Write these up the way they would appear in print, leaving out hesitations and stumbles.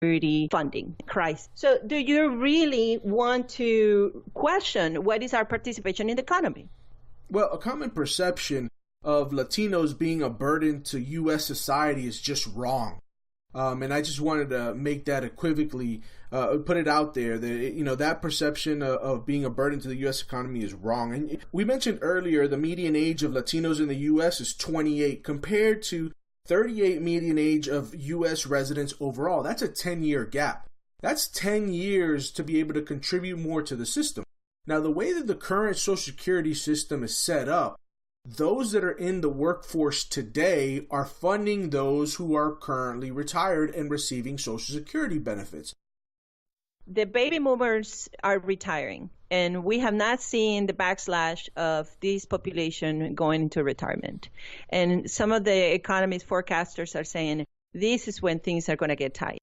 Security funding crisis. So do you really want to question what is our participation in the economy? Well, a common perception of Latinos being a burden to U.S. society is just wrong. And I just wanted to make that equivocally, put it out there that, that perception of being a burden to the U.S. economy is wrong. And we mentioned earlier the median age of Latinos in the U.S. is 28 compared to 38 median age of U.S. residents overall. That's a 10-year gap. That's 10 years to be able to contribute more to the system. Now, the way that the current Social Security system is set up, those that are in the workforce today are funding those who are currently retired and receiving Social Security benefits. The baby boomers are retiring, and we have not seen the backslash of this population going into retirement. And some of the economist forecasters are saying this is when things are going to get tight.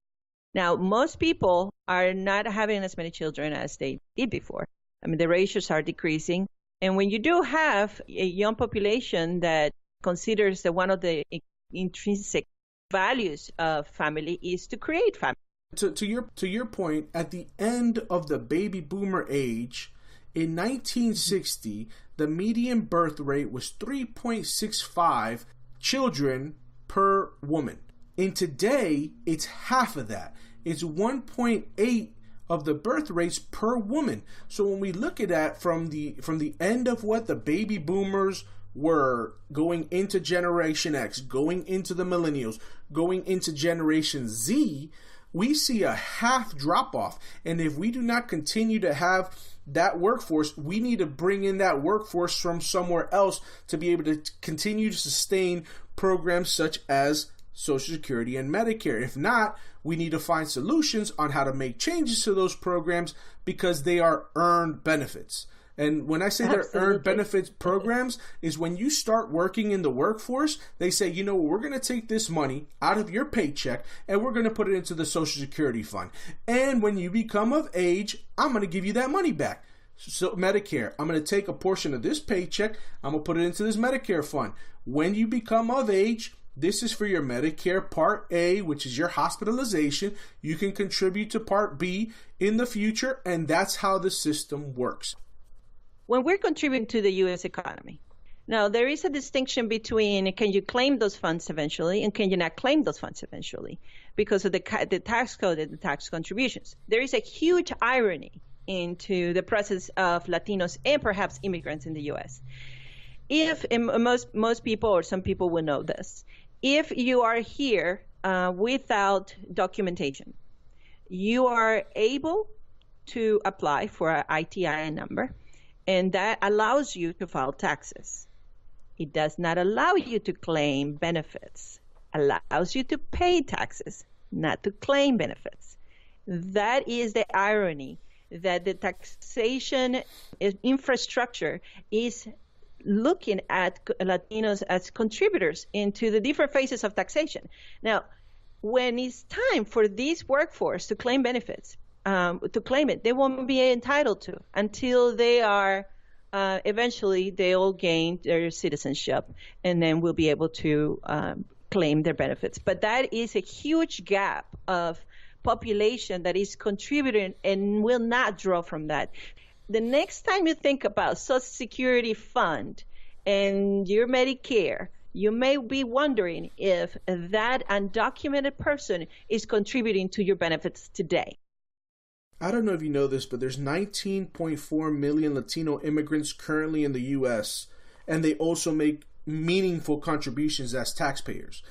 Now, most people are not having as many children as they did before. I mean, the ratios are decreasing. And when you do have a young population that considers that one of the intrinsic values of family is to create family. To your point, at the end of the baby boomer age, in 1960, the median birth rate was 3.65 children per woman. And today, it's half of that. It's 1.8 of the birth rates per woman. So when we look at that from the end of what the baby boomers were going into Generation X, going into the millennials, going into Generation Z, we see a half drop off. And if we do not continue to have that workforce, we need to bring in that workforce from somewhere else to be able to continue to sustain programs such as Social Security and Medicare. If not, we need to find solutions on how to make changes to those programs because they are earned benefits. And when I say they're earned benefits programs, is when you start working in the workforce, they say, we're going to take this money out of your paycheck and we're going to put it into the Social Security fund. And when you become of age, I'm going to give you that money back. So Medicare, I'm going to take a portion of this paycheck, I'm going to put it into this Medicare fund. When you become of age, this is for your Medicare Part A, which is your hospitalization. You can contribute to Part B in the future, and that's how the system works. When we're contributing to the U.S. economy, now there is a distinction between can you claim those funds eventually and can you not claim those funds eventually because of the tax code and the tax contributions. There is a huge irony into the process of Latinos and perhaps immigrants in the U.S. If most people or some people will know this, if you are here without documentation, you are able to apply for an ITIN number, and that allows you to file taxes. It does not allow you to claim benefits. Allows you to pay taxes, not to claim benefits. That is the irony, that the taxation infrastructure is looking at Latinos as contributors into the different phases of taxation. Now, when it's time for this workforce to claim benefits, to claim it, they won't be entitled to until they are eventually they'll gain their citizenship, and then we'll be able to claim their benefits. But that is a huge gap of population that is contributing and will not draw from that. The next time you think about Social Security fund and your Medicare, you may be wondering if that undocumented person is contributing to your benefits today. I don't know if you know this, but there's 19.4 million Latino immigrants currently in the U.S., and they also make meaningful contributions as taxpayers.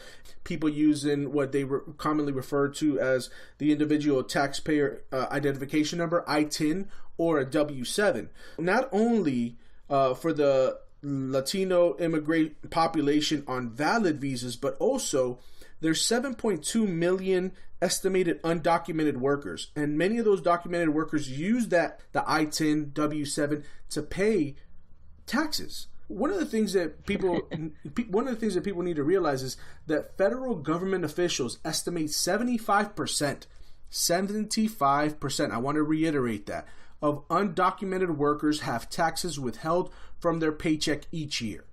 People using what they commonly refer to as the individual taxpayer identification number, ITIN, or a W-7. Not only for the Latino immigrant population on valid visas, but also there's 7.2 million estimated undocumented workers, and many of those documented workers use the ITIN W-7 to pay taxes. One of the things that people need to realize is that federal government officials estimate 75%, I want to reiterate that, of undocumented workers have taxes withheld from their paycheck each year.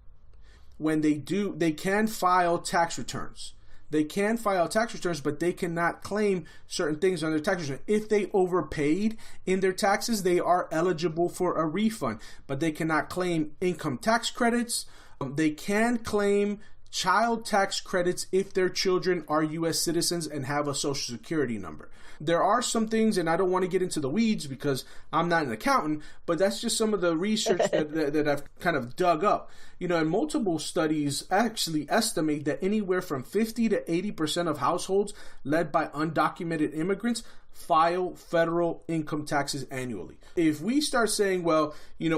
When they do, they can file tax returns. They can file tax returns, but they cannot claim certain things on their tax return. If they overpaid in their taxes, they are eligible for a refund, but they cannot claim income tax credits. They can claim child tax credits if their children are U.S. citizens and have a social security number. There are some things, and I don't want to get into the weeds because I'm not an accountant, but that's just some of the research that I've kind of dug up. And multiple studies actually estimate that anywhere from 50 to 80% of households led by undocumented immigrants file federal income taxes annually. If we start saying, well,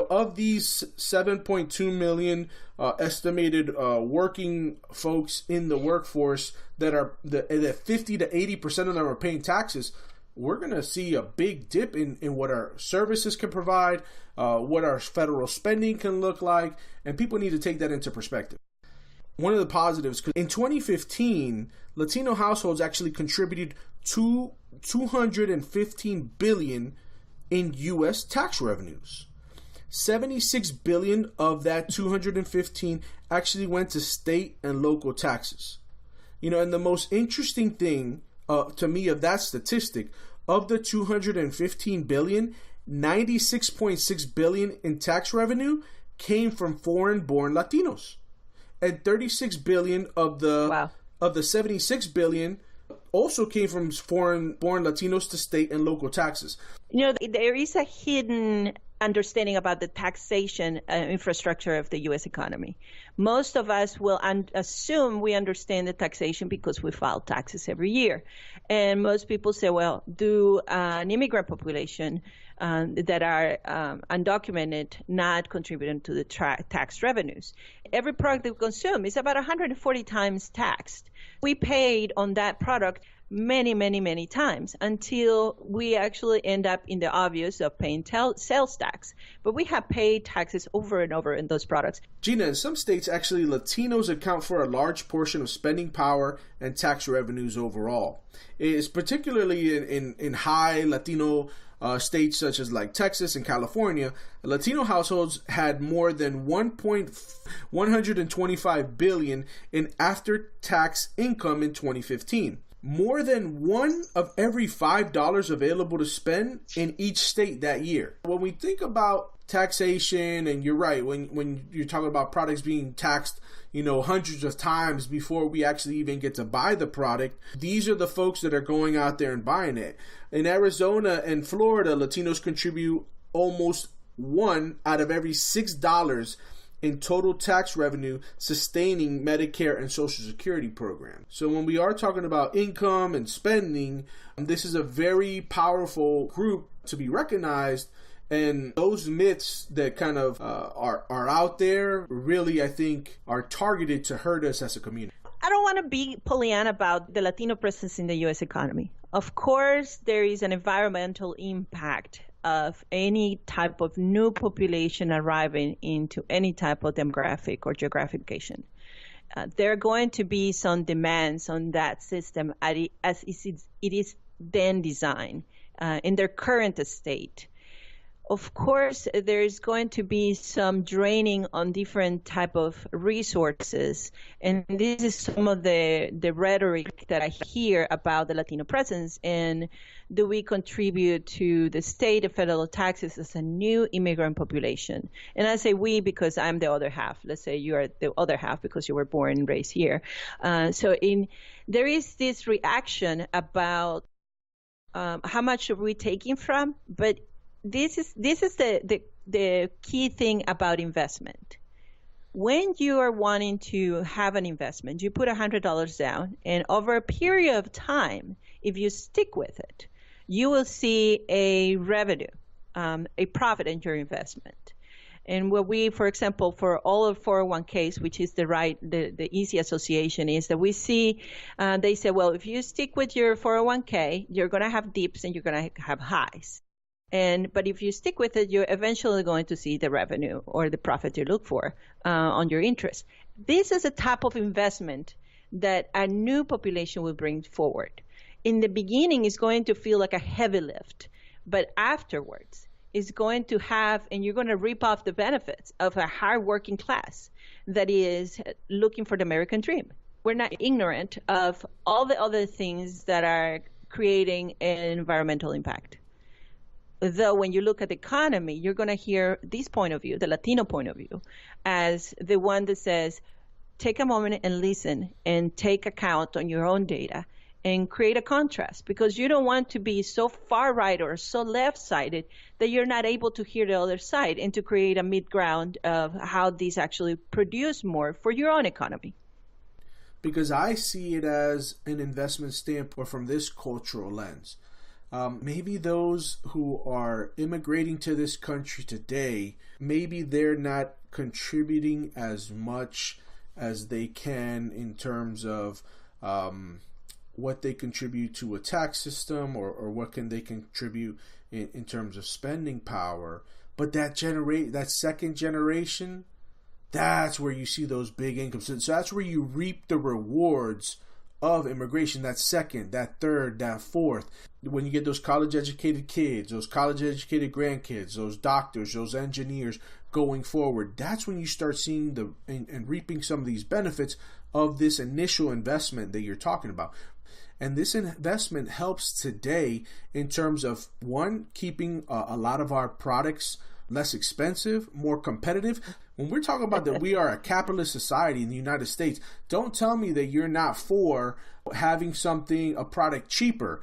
of these 7.2 million estimated working folks in the workforce that 50 to 80% of them are paying taxes, we're going to see a big dip in what our services can provide, what our federal spending can look like, and people need to take that into perspective. One of the positives, because in 2015, Latino households actually contributed to $215 billion in U.S. tax revenues. $76 billion of that 215 actually went to state and local taxes. And the most interesting thing to me of that statistic, of the 215 billion, 96.6 billion in tax revenue came from foreign-born Latinos, and 36 billion of the 76 billion also came from foreign-born Latinos to state and local taxes. There is a hidden understanding about the taxation infrastructure of the U.S. economy. Most of us will assume we understand the taxation because we file taxes every year. And most people say, well, do an immigrant population that are undocumented not contributing to the tax revenues. Every product that we consume is about 140 times taxed. We paid on that product many, many, many times until we actually end up in the obvious of paying sales tax. But we have paid taxes over and over in those products. Gina, in some states, actually, Latinos account for a large portion of spending power and tax revenues overall. It's particularly in high Latino states such as like Texas and California. Latino households had more than 125 billion in after-tax income in 2015. More than one of every $5 available to spend in each state that year. When we think about taxation, and you're right, when you're talking about products being taxed, hundreds of times before we actually even get to buy the product, these are the folks that are going out there and buying it. In Arizona and Florida, Latinos contribute almost one out of every $6 in total tax revenue sustaining Medicare and Social Security programs. So when we are talking about income and spending, this is a very powerful group to be recognized. And those myths that kind of are out there really, I think, are targeted to hurt us as a community. I don't want to be Pollyanna about the Latino presence in the U.S. economy. Of course, there is an environmental impact of any type of new population arriving into any type of demographic or geographication. There are going to be some demands on that system as it is then designed in their current state. Of course, there's going to be some draining on different type of resources, and this is some of the rhetoric that I hear about the Latino presence. And do we contribute to the state of federal taxes as a new immigrant population? And I say we because I'm the other half. Let's say you are the other half because you were born and raised here. There is this reaction about how much are we taking from, but this is the key thing about investment. When you are wanting to have an investment, you put $100 down, and over a period of time, if you stick with it, you will see a revenue, a profit in your investment. And what we, for example, for all of 401ks, which is the easy association, is that we see, they say, well, if you stick with your 401k, you're going to have dips and you're going to have highs. But if you stick with it, you're eventually going to see the revenue or the profit you look for on your interest. This is a type of investment that a new population will bring forward. In the beginning, it's going to feel like a heavy lift, but afterwards, it's going to have, and you're going to reap off the benefits of a hard working class that is looking for the American dream. We're not ignorant of all the other things that are creating an environmental impact. Though when you look at the economy, you're going to hear this point of view, the Latino point of view, as the one that says, take a moment and listen and take account on your own data and create a contrast, because you don't want to be so far right or so left-sided that you're not able to hear the other side, and to create a mid-ground of how these actually produce more for your own economy. Because I see it as an investment standpoint from this cultural lens. Maybe those who are immigrating to this country today, maybe they're not contributing as much as they can in terms of what they contribute to a tax system, or what can they contribute in terms of spending power. But that second generation, that's where you see those big incomes. So that's where you reap the rewards of immigration, that second, that third, that fourth. When you get those college-educated kids, those college-educated grandkids, those doctors, those engineers going forward, that's when you start seeing and reaping some of these benefits of this initial investment that you're talking about. And this investment helps today in terms of, one, keeping a lot of our products less expensive, more competitive. When we're talking about that we are a capitalist society in the United States, don't tell me that you're not for having a product cheaper.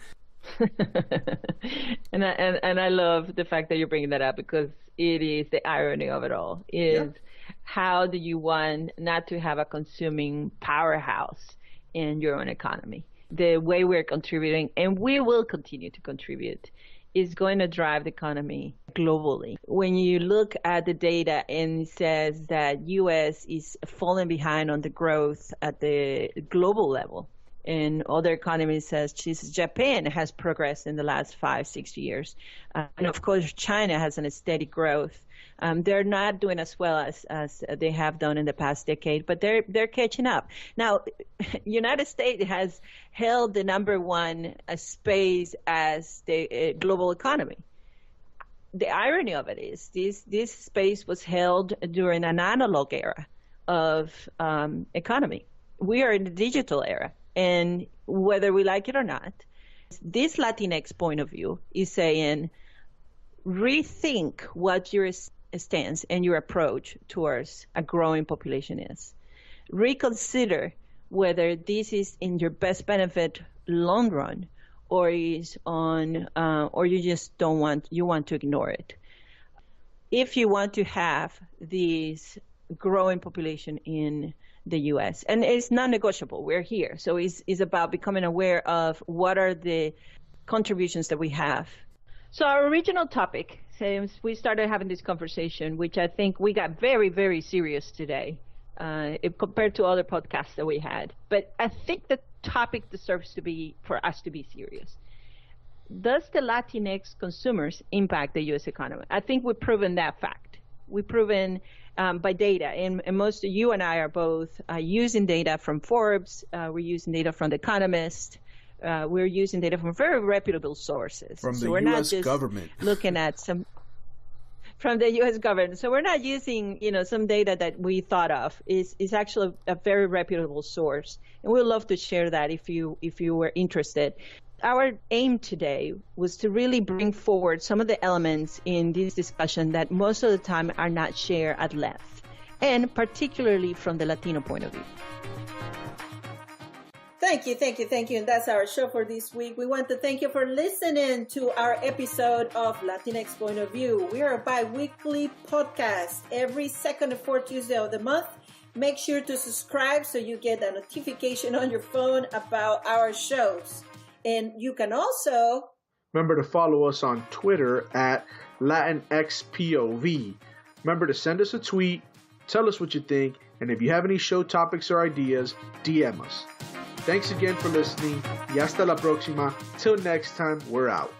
and I love the fact that you're bringing that up, because it is the irony of it all. How do you want not to have a consuming powerhouse in your own economy? The way we're contributing, and we will continue to contribute, is going to drive the economy globally. When you look at the data and it says that U.S. is falling behind on the growth at the global level, and other economies says Japan has progressed in the last 5-6 years. And of course, China has a steady growth. They're not doing as well as they have done in the past decade, but they're catching up. Now, United States has held the number one space as the global economy. The irony of it is this space was held during an analog era of economy. We are in the digital era, and whether we like it or not, this LatinX point of view is saying, rethink what your stance and your approach towards a growing population is. Reconsider whether this is in your best benefit long run, or or you just you want to ignore it. If you want to have this growing population in the U.S., and it's non-negotiable, we're here. So it's about becoming aware of what are the contributions that we have. So our original topic, since we started having this conversation, which I think we got very, very serious today compared to other podcasts that we had. But I think the topic deserves for us to be serious. Does the Latinx consumers impact the U.S. economy? I think we've proven that fact. We've proven by data, and most of you and I are both using data from Forbes. We're using data from The Economist. We're using data from very reputable sources. From the U.S. government. Looking at from the U.S. government. So we're not using, some data that we thought of. It's actually a very reputable source. And we'd love to share that if you were interested. Our aim today was to really bring forward some of the elements in this discussion that most of the time are not shared at length, and particularly from the Latino point of view. Thank you. And that's our show for this week. We want to thank you for listening to our episode of LatinX Point of View. We are a bi-weekly podcast every second and fourth Tuesday of the month. Make sure to subscribe so you get a notification on your phone about our shows. And you can also remember to follow us on Twitter at LatinXPOV. Remember to send us a tweet, tell us what you think, and if you have any show topics or ideas, DM us. Thanks again for listening. Y hasta la próxima. Till next time, we're out.